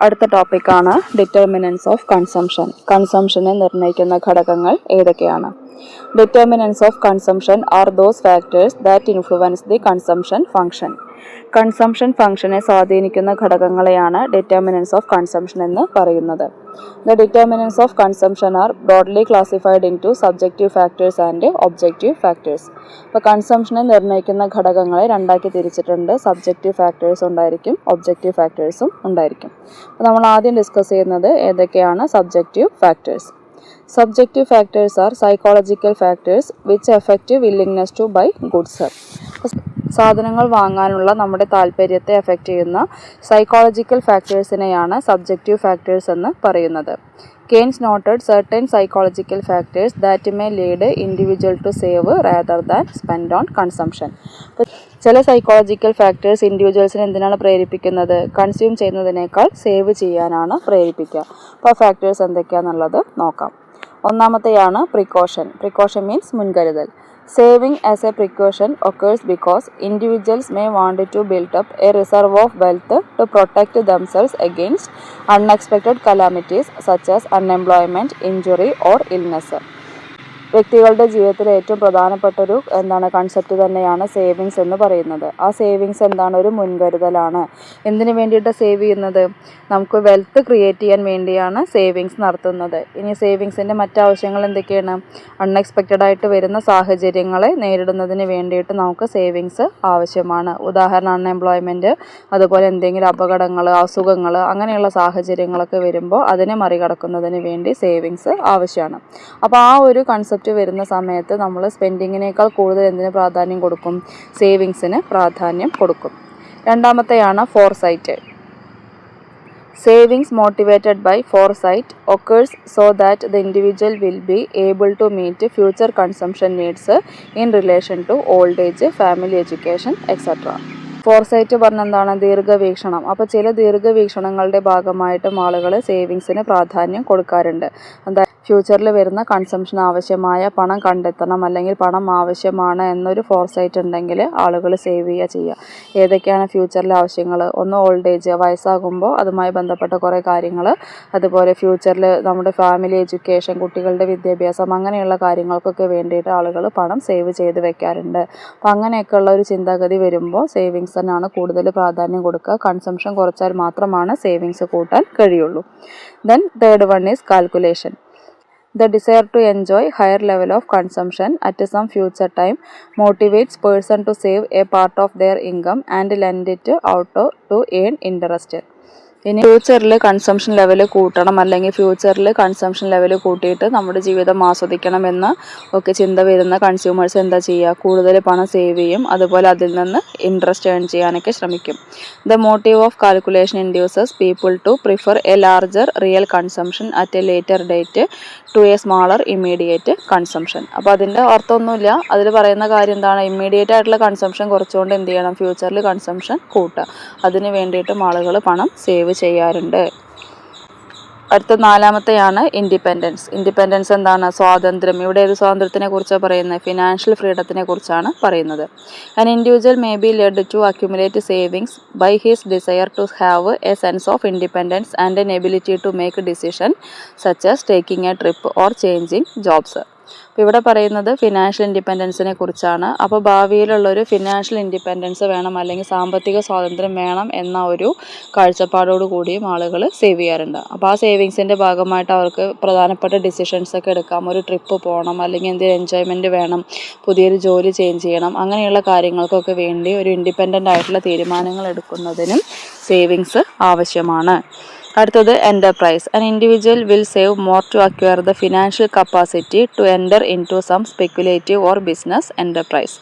അടുത്ത ടോപ്പിക്കാണ് determinants of consumption. കൺസംഷനെ നിർണ്ണയിക്കുന്ന ഘടകങ്ങൾ ഏതൊക്കെയാണ്? Determinants of consumption are those factors that influence the consumption function. Consumption ഫംഗ്ഷനെ സ്വാധീനിക്കുന്ന ഘടകങ്ങളെയാണ് ഡിറ്റർമിനൻസ് ഓഫ് കൺസംഷൻ എന്ന് പറയുന്നത്. The determinants of consumption are broadly classified into subjective factors and objective factors. ഇപ്പോൾ കൺസംഷനെ നിർണ്ണയിക്കുന്ന ഘടകങ്ങളെ രണ്ടാക്കി തിരിച്ചിട്ടുണ്ട്. സബ്ജക്റ്റീവ് ഫാക്ടേഴ്സ് ഉണ്ടായിരിക്കും, ഒബ്ജക്റ്റീവ് ഫാക്ടേഴ്സും ഉണ്ടായിരിക്കും. അപ്പോൾ നമ്മൾ ആദ്യം ഡിസ്കസ് ചെയ്യുന്നത് ഏതൊക്കെയാണ് subjective factors. Subjective factors are psychological factors which affect willingness to buy goods. സാധനങ്ങൾ വാങ്ങാനുള്ള നമ്മുടെ താല്പര്യത്തെ എഫക്റ്റ് ചെയ്യുന്ന സൈക്കോളജിക്കൽ ഫാക്ടേഴ്സിനെയാണ് സബ്ജക്റ്റീവ് ഫാക്ടേഴ്സ് എന്ന് പറയുന്നത്. Keynes noted certain psychological factors that may lead individual to save rather than spend on consumption. ചില psychological factors ഇൻഡിവിജ്വൽസിനെ എന്തിനാണ് പ്രേരിപ്പിക്കുന്നത്? കൺസ്യൂം ചെയ്യുന്നതിനേക്കാൾ സേവ് ചെയ്യാനാണ് പ്രേരിപ്പിക്കുക. അപ്പോൾ ഫാക്ടേഴ്സ് എന്തൊക്കെയാണെന്നുള്ളത് നോക്കാം. ഒന്നാമത്തെയാണ് പ്രിക്കോഷൻ. പ്രിക്കോഷൻ മീൻസ് മുൻകരുതൽ. Saving as a precaution occurs because individuals may want to build up a reserve of wealth to protect themselves against unexpected calamities such as unemployment, injury or illness. വ്യക്തികളുടെ ജീവിതത്തിലെ ഏറ്റവും പ്രധാനപ്പെട്ടൊരു concept തന്നെയാണ് savings എന്ന് പറയുന്നത്. ആ savings ഒരു മുൻകരുതലാണ്. എന്തിനു വേണ്ടിയിട്ട് സേവ് ചെയ്യുന്നത്? നമുക്ക് വെൽത്ത് ക്രിയേറ്റ് ചെയ്യാൻ വേണ്ടിയാണ് സേവിങ്സ് നടത്തുന്നത്. ഇനി സേവിങ്സിൻ്റെ മറ്റാവശ്യങ്ങൾ എന്തൊക്കെയാണ്? അൺഎക്സ്പെക്റ്റഡ് ആയിട്ട് വരുന്ന സാഹചര്യങ്ങളെ നേരിടുന്നതിന് വേണ്ടിയിട്ട് നമുക്ക് സേവിങ്സ് ആവശ്യമാണ്. ഉദാഹരണം അൺഎംപ്ലോയ്മെൻറ്റ്, അതുപോലെ എന്തെങ്കിലും അപകടങ്ങൾ, അസുഖങ്ങൾ, അങ്ങനെയുള്ള സാഹചര്യങ്ങളൊക്കെ വരുമ്പോൾ അതിനെ മറികടക്കുന്നതിന് വേണ്ടി സേവിങ്സ് ആവശ്യമാണ്. അപ്പോൾ ആ ഒരു കൺസെപ്റ്റ് വരുന്ന സമയത്ത് നമ്മൾ സ്പെൻഡിങ്ങിനേക്കാൾ കൂടുതൽ എന്തിന് പ്രാധാന്യം കൊടുക്കും? സേവിങ്സിന് പ്രാധാന്യം കൊടുക്കും. രണ്ടാമത്തെയാണ് foresight. Savings motivated by foresight occurs so that the individual will be able to meet future consumption needs in relation to old age, family education, etc. Foresight പറഞ്ഞെന്താണ്? ദീർഘവീക്ഷണം. അപ്പോൾ ചില ദീർഘവീക്ഷണങ്ങളുടെ ഭാഗമായിട്ടും ആളുകൾ സേവിങ്സിന് പ്രാധാന്യം കൊടുക്കാറുണ്ട്. എന്താ? ഫ്യൂച്ചറിൽ വരുന്ന കൺസംഷൻ ആവശ്യമായ പണം കണ്ടെത്തണം, അല്ലെങ്കിൽ പണം ആവശ്യമാണ് എന്നൊരു ഫോർസൈറ്റ് ഉണ്ടെങ്കിൽ ആളുകൾ സേവ് ചെയ്യുക. ഏതൊക്കെയാണ് ഫ്യൂച്ചറിലെ ആവശ്യങ്ങൾ? ഒന്ന് ഓൾഡ് ഏജ്, വയസ്സാകുമ്പോൾ അതുമായി ബന്ധപ്പെട്ട കുറേ കാര്യങ്ങൾ, അതുപോലെ ഫ്യൂച്ചറിൽ നമ്മുടെ ഫാമിലി എഡ്യൂക്കേഷൻ, കുട്ടികളുടെ വിദ്യാഭ്യാസം, അങ്ങനെയുള്ള കാര്യങ്ങൾക്കൊക്കെ വേണ്ടിയിട്ട് ആളുകൾ പണം സേവ് ചെയ്ത് വെക്കാറുണ്ട്. അപ്പോൾ അങ്ങനെയൊക്കെയുള്ള ഒരു ചിന്താഗതി വരുമ്പോൾ സേവിങ്സിനാണ് കൂടുതൽ പ്രാധാന്യം കൊടുക്കുക. കൺസംഷൻ കുറച്ചാൽ മാത്രമാണ് സേവിങ്സ് കൂട്ടാൻ കഴിയുള്ളൂ. Then third one is calculation. The desire to enjoy higher level of consumption at some future time motivates person to save a part of their income and lend it out to earn interest. ഇനി ഫ്യൂച്ചറിൽ consumption level കൂട്ടണം, അല്ലെങ്കിൽ ഫ്യൂച്ചറിൽ consumption level കൂട്ടിയിട്ട് നമ്മുടെ ജീവിതം ആസ്വദിക്കണം എന്ന ഒക്കെ ചിന്ത വരുന്ന കൺസ്യൂമേഴ്സ് എന്താ ചെയ്യുക? കൂടുതൽ പണം സേവ് ചെയ്യും, അതുപോലെ അതിൽ നിന്ന് ഇൻട്രസ്റ്റ് ഏൺ ചെയ്യാനൊക്കെ ശ്രമിക്കും. The motive of calculation induces people to prefer a larger real consumption at a later date to a smaller immediate consumption. അപ്പോൾ അതിൻ്റെ അർത്ഥമൊന്നുമില്ല. അതിൽ പറയുന്ന കാര്യം എന്താണ്? ഇമ്മീഡിയറ്റ് ആയിട്ടുള്ള കൺസംഷൻ കുറച്ചുകൊണ്ട് എന്ത് ചെയ്യണം? ഫ്യൂച്ചറിൽ കൺസംഷൻ കൂട്ടുക. അതിന് വേണ്ടിയിട്ടും ആളുകൾ പണം സേവ് ചെയ്യാറുണ്ട്. അടുത്ത നാലാമത്തെയാണ് ഇൻഡിപെൻഡൻസ്. ഇൻഡിപെൻഡൻസ് എന്താണ്? സ്വാതന്ത്ര്യം. ഇവിടെ ഏത് സ്വാതന്ത്ര്യത്തിനെ കുറിച്ചാണ് പറയുന്നത്? ഫിനാൻഷ്യൽ ഫ്രീഡത്തിനെ കുറിച്ചാണ് പറയുന്നത്. An individual may be led to accumulate savings by his desire to have a sense of independence and an ability to make decisions such as taking a trip or changing jobs. അപ്പോൾ ഇവിടെ പറയുന്നത് financial ഇൻഡിപെൻഡൻസിനെ കുറിച്ചാണ്. അപ്പോൾ ഭാവിയിലുള്ളൊരു financial independence വേണം, അല്ലെങ്കിൽ സാമ്പത്തിക സ്വാതന്ത്ര്യം വേണം എന്ന ഒരു കാഴ്ചപ്പാടോട് കൂടിയും ആളുകൾ സേവ് ചെയ്യാറുണ്ട്. അപ്പോൾ ആ സേവിങ്സിൻ്റെ ഭാഗമായിട്ട് അവർക്ക് പ്രധാനപ്പെട്ട ഡിസിഷൻസ് ഒക്കെ എടുക്കാം. ഒരു ട്രിപ്പ് പോകണം, അല്ലെങ്കിൽ എന്തെങ്കിലും എൻജോയ്മെൻറ്റ് വേണം, പുതിയൊരു ജോലി ചേഞ്ച് ചെയ്യണം, അങ്ങനെയുള്ള കാര്യങ്ങൾക്കൊക്കെ വേണ്ടി ഒരു ഇൻഡിപെൻഡൻ്റ് ആയിട്ടുള്ള തീരുമാനങ്ങൾ എടുക്കുന്നതിനും സേവിങ്സ് ആവശ്യമാണ്. അടുത്തത് enterprise. An individual will save more to acquire the financial capacity to enter into some speculative or business enterprise.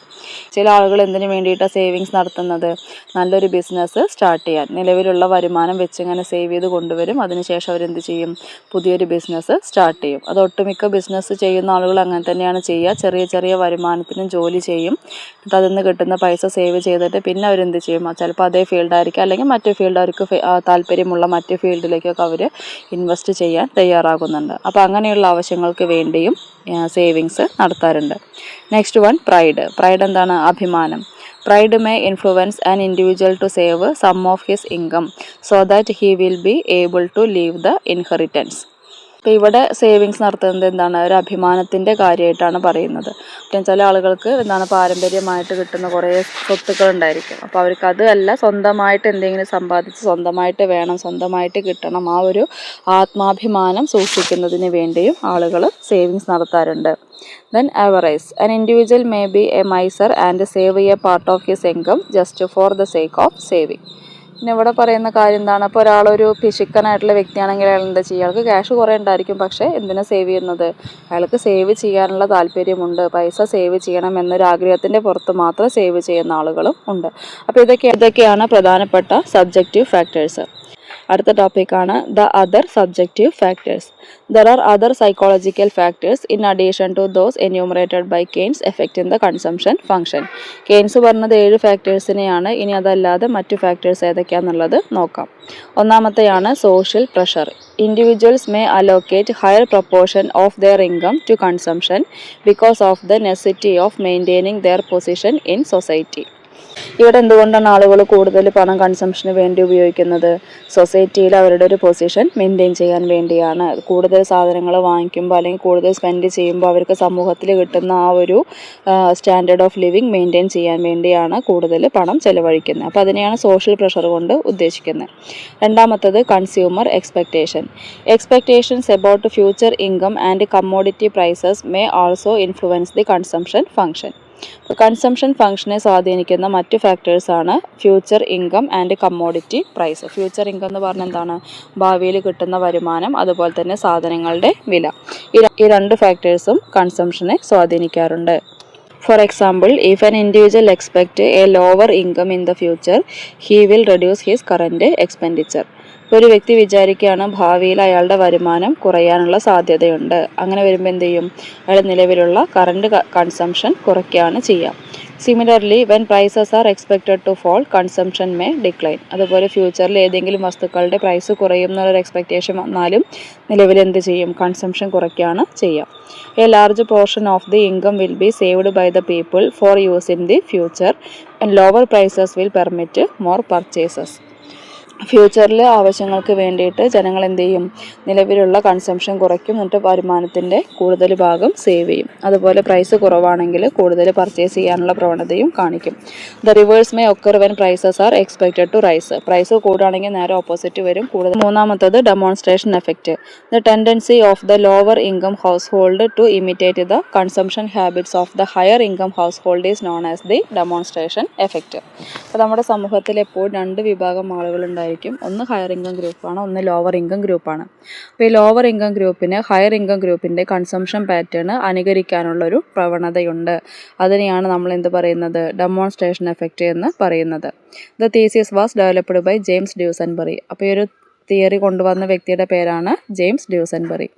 ചില ആളുകൾ എന്തിനു വേണ്ടിയിട്ടാണ് സേവിങ്സ് നടത്തുന്നത്? നല്ലൊരു ബിസിനസ് സ്റ്റാർട്ട് ചെയ്യാൻ. നിലവിലുള്ള വരുമാനം വെച്ച് ഇങ്ങനെ സേവ് ചെയ്ത് കൊണ്ടുവരും. അതിനുശേഷം അവരെന്ത് ചെയ്യും? പുതിയൊരു ബിസിനസ് സ്റ്റാർട്ട് ചെയ്യും. അത് ഒട്ടുമിക്ക ബിസിനസ് ചെയ്യുന്ന ആളുകൾ അങ്ങനെ തന്നെയാണ് ചെയ്യുക. ചെറിയ ചെറിയ വരുമാനത്തിനും ജോലി ചെയ്യും. എന്നിട്ട് അതിൽ നിന്ന് കിട്ടുന്ന പൈസ സേവ് ചെയ്തിട്ട് പിന്നെ അവരെന്ത് ചെയ്യും? ചിലപ്പോൾ അതേ ഫീൽഡായിരിക്കും, അല്ലെങ്കിൽ മറ്റു ഫീൽഡ് അവർക്ക് താല്പര്യമുള്ള മറ്റു ഫീൽഡിലേക്കൊക്കെ അവർ ഇൻവെസ്റ്റ് ചെയ്യാൻ തയ്യാറാകുന്നുണ്ട്. അപ്പോൾ അങ്ങനെയുള്ള ആവശ്യങ്ങൾക്ക് വേണ്ടിയും സേവിങ്സ് നടത്താറുണ്ട്. നെക്സ്റ്റ് വൺ പ്രൈഡ് എന്താണ്? അഭിമാനം. Pride may influence an individual to save some of his income so that he will be able to leave the inheritance. അപ്പോൾ ഇവിടെ സേവിങ്സ് നടത്തുന്നത് എന്താണ്? ഒരു അഭിമാനത്തിൻ്റെ കാര്യമായിട്ടാണ് പറയുന്നത്. ചില ആളുകൾക്ക് പാരമ്പര്യമായിട്ട് കിട്ടുന്ന കുറേ സ്വത്തുക്കൾ ഉണ്ടായിരിക്കും. അപ്പോൾ അവർക്ക് അതല്ല, സ്വന്തമായിട്ട് എന്തെങ്കിലും സമ്പാദിച്ച് സ്വന്തമായിട്ട് വേണം, സ്വന്തമായിട്ട് കിട്ടണം, ആ ഒരു ആത്മാഭിമാനം സൂക്ഷിക്കുന്നതിന് വേണ്ടിയും ആളുകൾ സേവിങ്സ് നടത്താറുണ്ട്. Then avarice. An individual may be a miser and save a part of his income just for the sake of saving. പിന്നെ ഇവിടെ പറയുന്ന കാര്യം എന്താണ്? അപ്പോൾ ഒരാളൊരു പിശുക്കനായിട്ടുള്ള വ്യക്തിയാണെങ്കിൽ അയാൾ എന്താ ചെയ്യുക? അയാൾക്ക് ക്യാഷ് കുറേ ഉണ്ടായിരിക്കും, പക്ഷേ എന്തിനാ സേവ് ചെയ്യുന്നത്? അയാൾക്ക് സേവ് ചെയ്യാനുള്ള താല്പര്യമുണ്ട്, പൈസ സേവ് ചെയ്യണം എന്നൊരു ആഗ്രഹത്തിൻ്റെ പുറത്ത് മാത്രം സേവ് ചെയ്യുന്ന ആളുകളും ഉണ്ട്. അപ്പോൾ ഇതൊക്കെയാണ് പ്രധാനപ്പെട്ട സബ്ജക്റ്റീവ് ഫാക്ടേഴ്സ്. അടുത്ത ടോപ്പിക്കാണ് the other subjective factors. There are other psychological factors in addition to those enumerated by Keynes affecting the consumption function. Keynes പറഞ്ഞത് 7 ഫാക്ടേഴ്സിനെയാണ്. ഇനി അതല്ലാതെ മറ്റു ഫാക്ടേഴ്സ് ഏതൊക്കെയാണെന്നുള്ളത് നോക്കാം. ഒന്നാമത്തെയാണ് social pressure. Individuals may allocate higher proportion of their income to consumption because of the necessity of maintaining their position in society. ഇവിടെ എന്തുകൊണ്ടാണ് ആളുകൾ കൂടുതൽ പണം കൺസംഷന് വേണ്ടി ഉപയോഗിക്കുന്നത്? സൊസൈറ്റിയിൽ അവരുടെ ഒരു പൊസിഷൻ മെയിൻറ്റെയിൻ ചെയ്യാൻ വേണ്ടിയാണ്. കൂടുതൽ സാധനങ്ങൾ വാങ്ങിക്കുമ്പോൾ അല്ലെങ്കിൽ കൂടുതൽ സ്പെൻഡ് ചെയ്യുമ്പോൾ അവർക്ക് സമൂഹത്തിൽ കിട്ടുന്ന ആ ഒരു സ്റ്റാൻഡേർഡ് ഓഫ് ലിവിങ് മെയിൻറ്റെയിൻ ചെയ്യാൻ വേണ്ടിയാണ് കൂടുതൽ പണം ചെലവഴിക്കുന്നത്. അപ്പോൾ അതിനെയാണ് സോഷ്യൽ പ്രഷർ കൊണ്ട് ഉദ്ദേശിക്കുന്നത്. രണ്ടാമത്തത് consumer expectations about future income and commodity prices may also influence the consumption function. Consumption ഫംഗ്ഷനെ സ്വാധീനിക്കുന്ന മറ്റു ഫാക്ടേഴ്സാണ് future income and commodity price. Future income എന്ന് പറഞ്ഞാൽ എന്താണ്? ഭാവിയിൽ കിട്ടുന്ന വരുമാനം, അതുപോലെ തന്നെ സാധനങ്ങളുടെ വില. ഈ രണ്ട് ഫാക്ടേഴ്സും കൺസംഷനെ സ്വാധീനിക്കാറുണ്ട്. For example, if an individual expects a lower income in the future, he will reduce his current expenditure. ഒരു വ്യക്തി വിചാരിക്കുകയാണ് ഭാവിയിൽ അയാളുടെ വരുമാനം കുറയാനുള്ള സാധ്യതയുണ്ട്. അങ്ങനെ വരുമ്പോൾ എന്ത് ചെയ്യും? അയാൾ നിലവിലുള്ള കറണ്ട് കൺസംഷൻ കുറയ്ക്കുകയാണ് ചെയ്യുക. Similarly when prices are expected to fall consumption may decline. അതുപോലെ ഫ്യൂച്ചറിൽ ഏതെങ്കിലും വസ്തുക്കളുടെ പ്രൈസ് കുറയും എന്നുള്ളൊരു എക്സ്പെക്റ്റേഷൻ വന്നാലും നിലവിൽ എന്ത് ചെയ്യും? കൺസംഷൻ കുറയ്ക്കുകയാണ് ചെയ്യുക. A large portion of the income will be saved by the people for use in the future and lower prices will permit more purchases. ഫ്യൂച്ചറിൽ ആവശ്യങ്ങൾക്ക് വേണ്ടിയിട്ട് ജനങ്ങൾ എന്ത് ചെയ്യും? നിലവിലുള്ള കൺസംഷൻ കുറയ്ക്കും, എന്നിട്ട് വരുമാനത്തിൻ്റെ കൂടുതൽ ഭാഗം സേവ് ചെയ്യും. അതുപോലെ പ്രൈസ് കുറവാണെങ്കിൽ കൂടുതൽ പർച്ചേസ് ചെയ്യാനുള്ള പ്രവണതയും കാണിക്കും. The reverse may occur when prices are expected to rise. Price കൂടുകയാണെങ്കിൽ നേരെ ഓപ്പോസിറ്റ് വരും. മൂന്നാമത്തത് demonstration effect. The tendency of the lower income household to imitate the consumption habits of the higher income household is known as the demonstration effect. അപ്പോൾ നമ്മുടെ സമൂഹത്തിൽ എപ്പോഴും 2 വിഭാഗം ആളുകളുണ്ടായിരിക്കും. ഒന്ന് ഹയർ ഇൻകം ഗ്രൂപ്പാണ്, ഒന്ന് ലോവർ ഇൻകം ഗ്രൂപ്പാണ്. അപ്പോൾ ഈ ലോവർ ഇൻകം ഗ്രൂപ്പിന് ഹയർ ഇൻകം ഗ്രൂപ്പിൻ്റെ കൺസംഷൻ പാറ്റേൺ അനുകരിക്കാനുള്ളൊരു പ്രവണതയുണ്ട്. അതിനെയാണ് നമ്മൾ എന്ത് പറയുന്നത്? ഡെമോൺസ്ട്രേഷൻ എഫക്റ്റ് എന്ന് പറയുന്നത്. The thesis was developed by James Duesenberry. അപ്പോൾ ഈ ഒരു തിയറി കൊണ്ടുവന്ന വ്യക്തിയുടെ പേരാണ് ജെയിംസ് ഡ്യൂസൻബറി.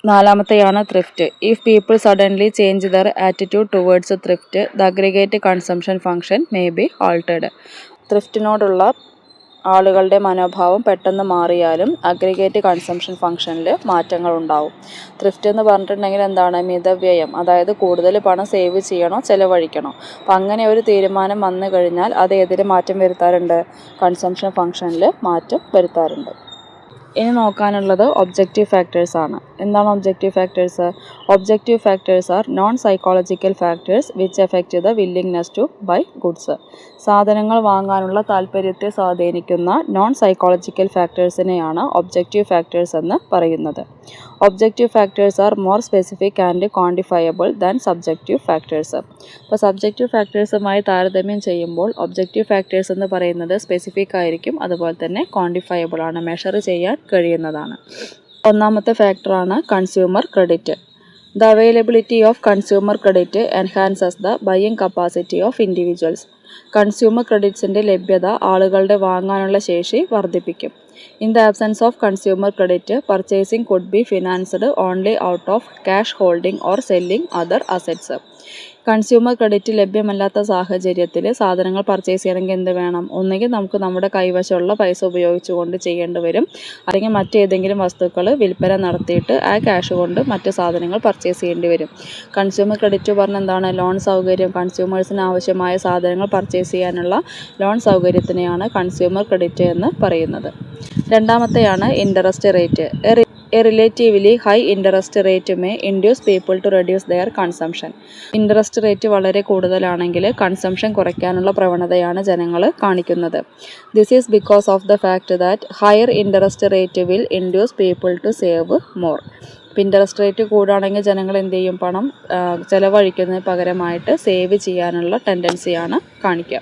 നാലാമത്തെയാണ് thrift. If people suddenly change their attitude towards thrift the aggregate consumption function may be altered. ത്രിഫ്റ്റിനോടുള്ള ആളുകളുടെ മനോഭാവം പെട്ടെന്ന് മാറിയാലും അഗ്രിഗേറ്റ് കൺസംഷൻ ഫംഗ്ഷനിൽ മാറ്റങ്ങൾ ഉണ്ടാവും. ത്രിഫ്റ്റ് എന്ന് പറഞ്ഞിട്ടുണ്ടെങ്കിൽ എന്താണ്? മിതവ്യയം, അതായത് കൂടുതൽ പണം സേവ് ചെയ്യണോ ചിലവഴിക്കണോ. അപ്പം അങ്ങനെ ഒരു തീരുമാനം വന്നു കഴിഞ്ഞാൽ അത് ഏതിൽ മാറ്റം വരുത്താറുണ്ട്? കൺസംഷൻ ഫംഗ്ഷനിൽ മാറ്റം വരുത്താറുണ്ട്. ഇനി നോക്കാനുള്ളത് ഒബ്ജക്റ്റീവ് ഫാക്ടേഴ്സ് ആണ്. എന്താണ് objective factors? Objective factors are non psychological factors which effect the willingness to buy goods. സാധനങ്ങൾ വാങ്ങാനുള്ള താല്പര്യത്തെ സ്വാധീനിക്കുന്ന നോൺ സൈക്കോളജിക്കൽ ഫാക്ടേഴ്സിനെയാണ് ഒബ്ജക്റ്റീവ് ഫാക്ടേഴ്സ് എന്ന് പറയുന്നത്. Objective factors are more specific and quantifiable than subjective factors. അപ്പോൾ സബ്ജക്റ്റീവ് ഫാക്ടേഴ്സുമായി താരതമ്യം ചെയ്യുമ്പോൾ ഒബ്ജക്റ്റീവ് ഫാക്ടേഴ്സ് എന്ന് പറയുന്നത് സ്പെസിഫിക് ആയിരിക്കും, അതുപോലെ തന്നെ ക്വാണ്ടിഫയബിൾ ആണ്, മെഷർ ചെയ്യാൻ കഴിയുന്നതാണ്. ഒന്നാമത്തെ ഫാക്ടറാണ് consumer credit. The availability of consumer credit enhances the buying capacity of individuals. Consumer ക്രെഡിറ്റ്സിൻ്റെ ലഭ്യത ആളുകളുടെ വാങ്ങാനുള്ള ശേഷി വർദ്ധിപ്പിക്കും. In the absence of consumer credit, purchasing could be financed only out of cash holding or selling other assets. Consumer credit ലഭ്യമല്ലാത്ത സാഹചര്യത്തിൽ സാധനങ്ങൾ purchase ചെയ്യണമെങ്കിൽ എന്ത് വേണം? ഒന്നുകിൽ നമുക്ക് നമ്മുടെ കൈവശമുള്ള പൈസ ഉപയോഗിച്ചുകൊണ്ട് ചെയ്യേണ്ടി വരും, അല്ലെങ്കിൽ മറ്റേതെങ്കിലും വസ്തുക്കൾ വിൽപ്പന നടത്തിയിട്ട് ആ ക്യാഷ് കൊണ്ട് മറ്റ് സാധനങ്ങൾ പർച്ചേസ് ചെയ്യേണ്ടി വരും. കൺസ്യൂമർ ക്രെഡിറ്റ് പറഞ്ഞാൽ എന്താണ്? ലോൺ സൗകര്യം, കൺസ്യൂമേഴ്സിന് ആവശ്യമായ സാധനങ്ങൾ പർച്ചേസ് ചെയ്യാനുള്ള ലോൺ സൗകര്യത്തിനെയാണ് കൺസ്യൂമർ ക്രെഡിറ്റ് എന്ന് പറയുന്നത്. രണ്ടാമത്തെയാണ് interest rate. A relatively high interest rate may induce people to reduce their consumption. Interest rate വളരെ കൂടുതലാണെങ്കിൽ കൺസംഷൻ കുറയ്ക്കാനുള്ള പ്രവണതയാണ് ജനങ്ങൾ കാണിക്കുന്നത്. This is because of the fact that higher interest rate will induce people to save more. ഇപ്പം interest rate കൂടുകയാണെങ്കിൽ ജനങ്ങൾ എന്ത് ചെയ്യും? പണം ചിലവഴിക്കുന്നതിന് പകരമായിട്ട് സേവ് ചെയ്യാനുള്ള ടെൻഡൻസിയാണ് കാണിക്കുക.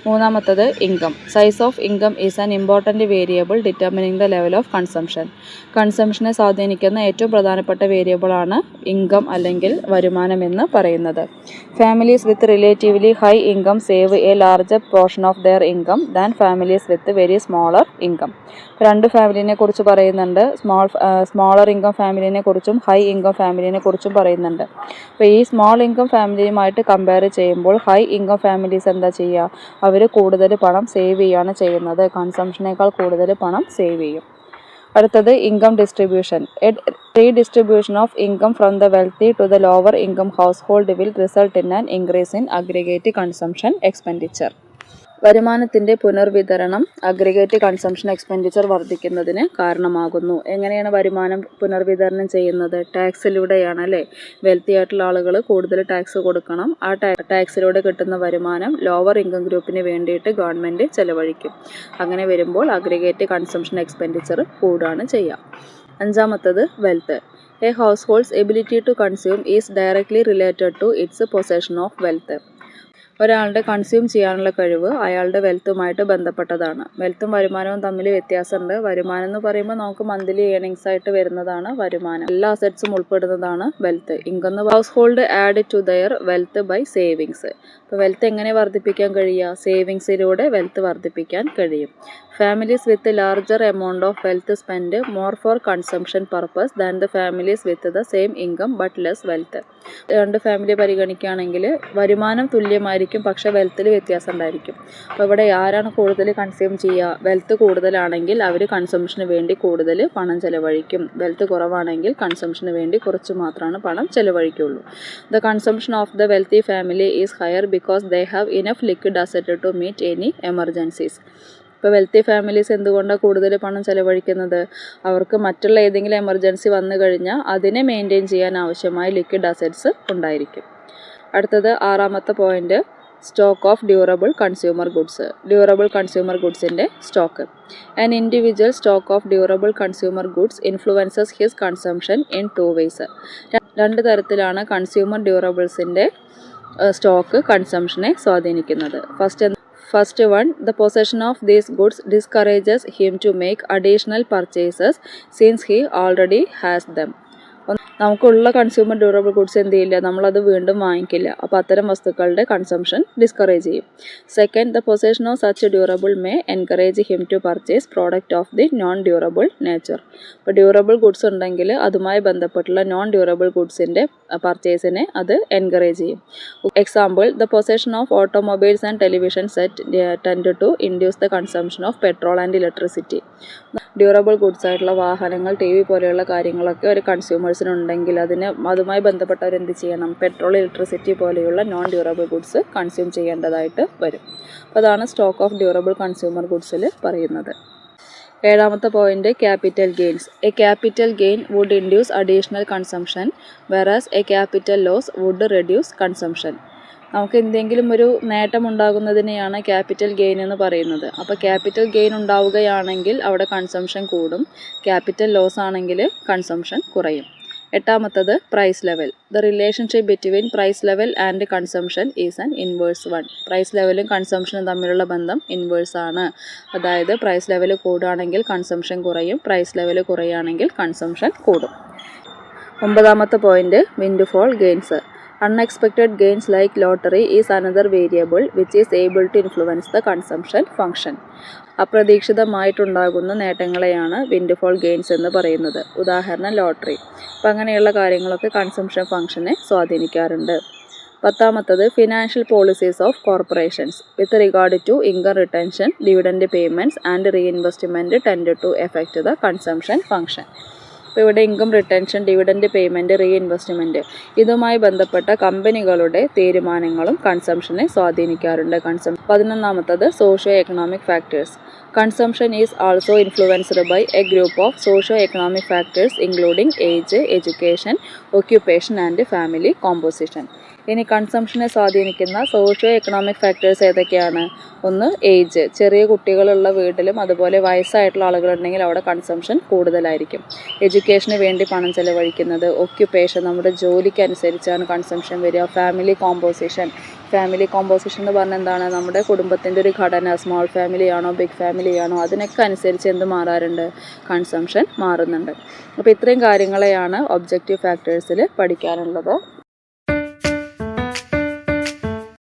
മൂന്നാമത്തത് income. Size of income is an important variable determining the level of consumption. കൺസംഷനെ സ്വാധീനിക്കുന്ന ഏറ്റവും പ്രധാനപ്പെട്ട വേരിയബിളാണ് ഇൻകം അല്ലെങ്കിൽ വരുമാനം എന്ന് പറയുന്നത്. Families with relatively high income save a larger portion of their income than families with very smaller income. രണ്ട് ഫാമിലിനെ കുറിച്ച് പറയുന്നുണ്ട്. സ്മോളർ ഇൻകം ഫാമിലിനെ കുറിച്ചും ഹൈ ഇൻകം ഫാമിലിനെ കുറിച്ചും പറയുന്നുണ്ട്. അപ്പോൾ ഈ സ്മോൾ ഇൻകം ഫാമിലിയുമായിട്ട് കമ്പയർ ചെയ്യുമ്പോൾ ഹൈ ഇൻകം ഫാമിലീസ് എന്താ ചെയ്യുക? അവർ കൂടുതൽ പണം സേവ് ചെയ്യുകയാണ് ചെയ്യുന്നത്. കൺസംഷനേക്കാൾ കൂടുതൽ പണം സേവ് ചെയ്യും. അടുത്തത് income distribution. Redistribution of income from the wealthy to the lower income household will result in an increase in aggregate consumption expenditure. വരുമാനത്തിൻ്റെ പുനർവിതരണം അഗ്രിഗേറ്റ് കൺസംഷൻ എക്സ്പെൻഡിച്ചർ വർദ്ധിക്കുന്നതിന് കാരണമാകുന്നു. എങ്ങനെയാണ് വരുമാനം പുനർവിതരണം ചെയ്യുന്നത്? ടാക്സിലൂടെയാണ് അല്ലേ? വെൽത്തി ആയിട്ടുള്ള ആളുകൾ കൂടുതൽ ടാക്സ് കൊടുക്കണം. ആ ടാക്സിലൂടെ കിട്ടുന്ന വരുമാനം ലോവർ ഇൻകം ഗ്രൂപ്പിന് വേണ്ടിയിട്ട് ഗവൺമെൻറ് ചെലവഴിക്കും. അങ്ങനെ വരുമ്പോൾ അഗ്രിഗേറ്റ് കൺസംഷൻ എക്സ്പെൻഡിച്ചർ കൂടുകയാണ് ചെയ്യുക. അഞ്ചാമത്തത് wealth. A household's ability to consume is directly related to its possession of wealth. ഒരാളുടെ കൺസ്യൂം ചെയ്യാനുള്ള കഴിവ് അയാളുടെ വെൽത്തുമായിട്ട് ബന്ധപ്പെട്ടതാണ്. വെൽത്തും വരുമാനവും തമ്മിൽ വ്യത്യാസമുണ്ട്. വരുമാനം എന്ന് പറയുമ്പോൾ നമുക്ക് മന്ത്ലി ഏണിങ്സ് ആയിട്ട് വരുന്നതാണ് വരുമാനം. എല്ലാ അസറ്റ്സും ഉൾപ്പെടുന്നതാണ് wealth. Income household add to their wealth by savings. അപ്പോൾ വെൽത്ത് എങ്ങനെ വർദ്ധിപ്പിക്കാൻ കഴിയുക? സേവിങ്സിലൂടെ വെൽത്ത് വർദ്ധിപ്പിക്കാൻ കഴിയും. Families with larger amount of wealth spend more for consumption purpose than the families with the same income but less wealth. രണ്ട് family പരിഗണിക്കുകയാണെങ്കിൽ വരുമാനം തുല്യമായിരിക്കും, പക്ഷേ വെൽത്തിൽ വ്യത്യാസം ഉണ്ടായിരിക്കും. അപ്പോൾ ഇവിടെ ആരാണ് കൂടുതൽ കൺസ്യൂം ചെയ്യുക? വെൽത്ത് കൂടുതലാണെങ്കിൽ അവർ കൺസംഷന് വേണ്ടി കൂടുതൽ പണം ചെലവഴിക്കും. വെൽത്ത് കുറവാണെങ്കിൽ കൺസംഷന് വേണ്ടി കുറച്ച് മാത്രമാണ് പണം ചെലവഴിക്കുള്ളൂ. The consumption of the wealthy family is higher because they have enough liquid asset to meet any emergencies. ഇപ്പോൾ വെൽത്തി ഫാമിലീസ് എന്തുകൊണ്ടാണ് കൂടുതൽ പണം ചെലവഴിക്കുന്നത്? അവർക്ക് മറ്റുള്ള ഏതെങ്കിലും എമർജൻസി വന്നു കഴിഞ്ഞാൽ അതിനെ മെയിൻറ്റെയിൻ ചെയ്യാൻ ആവശ്യമായ ലിക്വിഡ് അസറ്റ്സ് ഉണ്ടായിരിക്കും. അടുത്തത് ആറാമത്തെ point, stock of durable consumer goods. Durable consumer ഗുഡ്സിൻ്റെ stock. An individual stock of durable consumer goods influences his consumption in 2 ways. രണ്ട് തരത്തിലാണ് കൺസ്യൂമർ ഡ്യൂറബിൾസിൻ്റെ സ്റ്റോക്ക് കൺസംഷനെ സ്വാധീനിക്കുന്നത്. First one, the possession of these goods discourages him to make additional purchases since he already has them. നമുക്കുള്ള consumer durable goods എന്ത് ചെയ്യില്ല? നമ്മളത് വീണ്ടും വാങ്ങിക്കില്ല. അപ്പോൾ അത്തരം വസ്തുക്കളുടെ കൺസംഷൻ ഡിസ്കറേജ് ചെയ്യും. Second, the possession of such durable may encourage him to purchase product of the non durable nature. ഇപ്പോൾ ഡ്യൂറബിൾ ഗുഡ്സ് ഉണ്ടെങ്കിൽ അതുമായി ബന്ധപ്പെട്ടുള്ള നോൺ ഡ്യൂറബിൾ ഗുഡ്സിൻ്റെ പർച്ചേസിനെ അത് എൻകറേജ് ചെയ്യും. Example, the possession of automobiles and television set tend to induce the consumption of petrol and electricity. Durable goods ആയിട്ടുള്ള വാഹനങ്ങൾ, TV പോലെയുള്ള കാര്യങ്ങളൊക്കെ ഒരു കൺസ്യൂമേഴ്സിനുണ്ടെങ്കിൽ അതുമായി ബന്ധപ്പെട്ടവരെന്ത് ചെയ്യണം? പെട്രോൾ, ഇലക്ട്രിസിറ്റി പോലെയുള്ള നോൺ ഡ്യൂറബിൾ ഗുഡ്സ് കൺസ്യൂം ചെയ്യേണ്ടതായിട്ട് വരും. അപ്പോൾ അതാണ് സ്റ്റോക്ക് ഓഫ് ഡ്യൂറബിൾ കൺസ്യൂമർ ഗുഡ്സിൽ പറയുന്നത്. ഏഴാമത്തെ point, capital gains. A capital gain would induce additional consumption versus a capital loss would reduce consumption. നമുക്ക് എന്തെങ്കിലും ഒരു നേട്ടം ഉണ്ടാകുന്നതിനെയാണ് ക്യാപിറ്റൽ ഗെയിൻ എന്ന് പറയുന്നത്. അപ്പോൾ ക്യാപിറ്റൽ ഗെയിൻ ഉണ്ടാവുകയാണെങ്കിൽ അവിടെ കൺസംഷൻ കൂടും, ക്യാപിറ്റൽ ലോസ് ആണെങ്കിൽ കൺസംഷൻ കുറയും. എട്ടാമത്തത്, price level. The relationship between price level and consumption is an inverse one. Price ലെവലും കൺസംഷനും തമ്മിലുള്ള ബന്ധം ഇൻവേഴ്സ് ആണ്. അതായത് പ്രൈസ് ലെവൽ കൂടുകയാണെങ്കിൽ കൺസംഷൻ കുറയും, പ്രൈസ് ലെവൽ കുറയുകയാണെങ്കിൽ കൺസംഷൻ കൂടും. ഒമ്പതാമത്തെ point, windfall gains. Unexpected gains like lottery is another variable which is able to influence the consumption function. അപ്രതീക്ഷിതമായിട്ടുണ്ടാകുന്ന നേട്ടങ്ങളെയാണ് വിൻഡ്ഫോൾ ഗെയിൻസ് എന്ന് പറയുന്നത്. ഉദാഹരണം ലോട്ടറി. അപ്പം അങ്ങനെയുള്ള കാര്യങ്ങളൊക്കെ കൺസംഷൻ ഫംഗ്ഷനെ സ്വാധീനിക്കാറുണ്ട്. 10ാമത്തത് financial policies of corporations with regard to income retention, dividend payments and reinvestment tend to effect the consumption function. ഇപ്പോൾ ഇവിടെ income retention, dividend payment, reinvestment ഇതുമായി ബന്ധപ്പെട്ട കമ്പനികളുടെ തീരുമാനങ്ങളും കൺസംഷനെ സ്വാധീനിക്കാറുണ്ട്. 11ാമത്തത് socio economic factors. Consumption is also influenced by a group of socio-economic factors including age, education, occupation and family composition. ഇനി കൺസംഷനെ സ്വാധീനിക്കുന്ന സോഷ്യോ എക്കണോമിക് ഫാക്ടേഴ്സ് ഏതൊക്കെയാണ്? ഒന്ന് ഏജ്, ചെറിയ കുട്ടികളുള്ള വീട്ടിലും അതുപോലെ വയസ്സായിട്ടുള്ള ആളുകളുണ്ടെങ്കിൽ അവിടെ കൺസംഷൻ കൂടുതലായിരിക്കും. എഡ്യൂക്കേഷന് വേണ്ടി പണം ചെലവഴിക്കുന്നത്, ഒക്യുപ്പേഷൻ നമ്മുടെ ജോലിക്ക് അനുസരിച്ചാണ് കൺസംഷൻ വരിക. ഫാമിലി കോമ്പോസിഷൻ എന്ന് പറഞ്ഞാൽ എന്താണ്? നമ്മുടെ കുടുംബത്തിൻ്റെ ഒരു ഘടന, സ്മോൾ ഫാമിലി ആണോ ബിഗ് ഫാമിലി ആണോ അതിനൊക്കെ അനുസരിച്ച് എന്ത് മാറാറുണ്ട്? കൺസംഷൻ മാറുന്നുണ്ട്. അപ്പോൾ ഇത്രയും കാര്യങ്ങളെയാണ് ഒബ്ജക്റ്റീവ് ഫാക്ടേഴ്സിൽ പഠിക്കാനുള്ളത്.